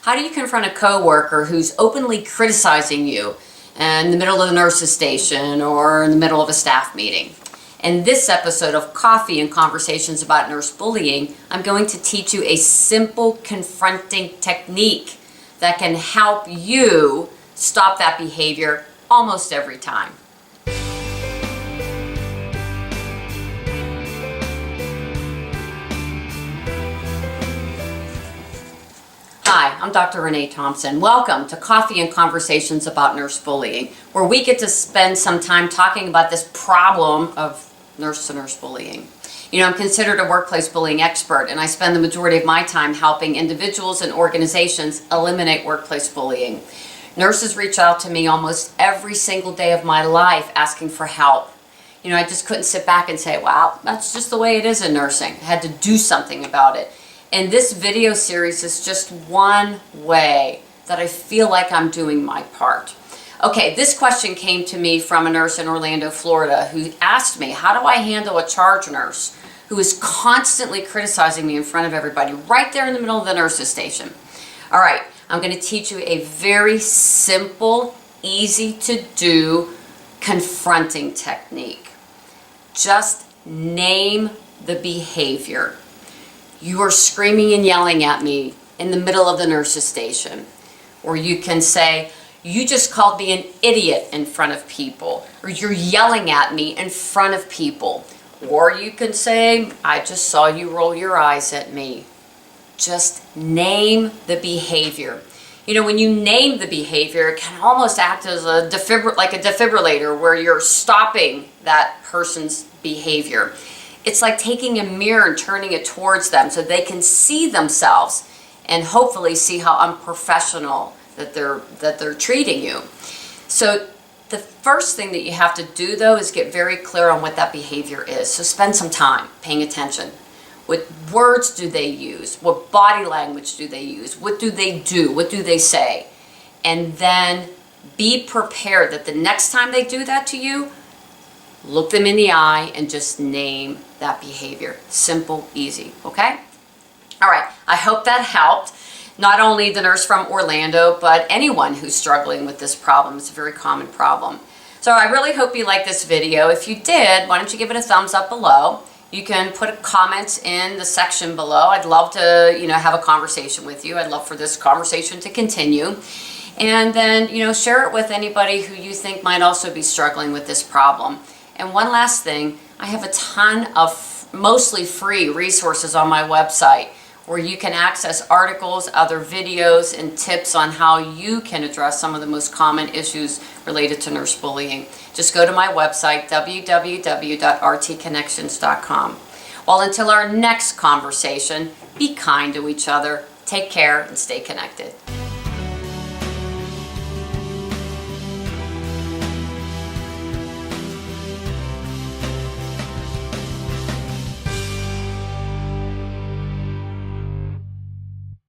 How do you confront a coworker who's openly criticizing you in the middle of the nurse's station or in the middle of a staff meeting? In this episode of Coffee and Conversations About Nurse Bullying, I'm going to teach you a simple confronting technique that can help you stop that behavior almost every time. Hi, I'm Dr. Renee Thompson. Welcome to Coffee and Conversations About Nurse Bullying, where we get to spend some time talking about this problem of nurse-to-nurse bullying. You know, I'm considered a workplace bullying expert, and I spend the majority of my time helping individuals and organizations eliminate workplace bullying. Nurses reach out to me almost every single day of my life asking for help. You know, I just couldn't sit back and say, wow, that's just the way it is in nursing. I had to do something about it. And this video series is just one way that I feel like I'm doing my part. Okay, this question came to me from a nurse in Orlando, Florida, who asked me, how do I handle a charge nurse who is constantly criticizing me in front of everybody, right there in the middle of the nurse's station? All right, I'm going to teach you a very simple, easy to do confronting technique. Just name the behavior. You are screaming and yelling at me in the middle of the nurse's station. Or you can say, you just called me an idiot in front of people. Or you're yelling at me in front of people. Or you can say, I just saw you roll your eyes at me. Just name the behavior. You know, when you name the behavior, it can almost act as a defibrillator where you're stopping that person's behavior. It's like taking a mirror and turning it towards them so they can see themselves and hopefully see how unprofessional that they're treating you. So the first thing that you have to do, though, is get very clear on what that behavior is. So spend some time paying attention. What words do they use? What body language do they use? What do they do? What do they say? And then be prepared that the next time they do that to you, look them in the eye and just name that behavior. Simple, easy, okay? All right, I hope that helped. Not only the nurse from Orlando, but anyone who's struggling with this problem. It's a very common problem. So I really hope you liked this video. If you did, why don't you give it a thumbs up below? You can put comments in the section below. I'd love to, have a conversation with you. I'd love for this conversation to continue. And then, share it with anybody who you think might also be struggling with this problem. And one last thing, I have a ton of mostly free resources on my website where you can access articles, other videos, and tips on how you can address some of the most common issues related to nurse bullying. Just go to my website, www.rtconnections.com. Well, until our next conversation, be kind to each other, take care, and stay connected.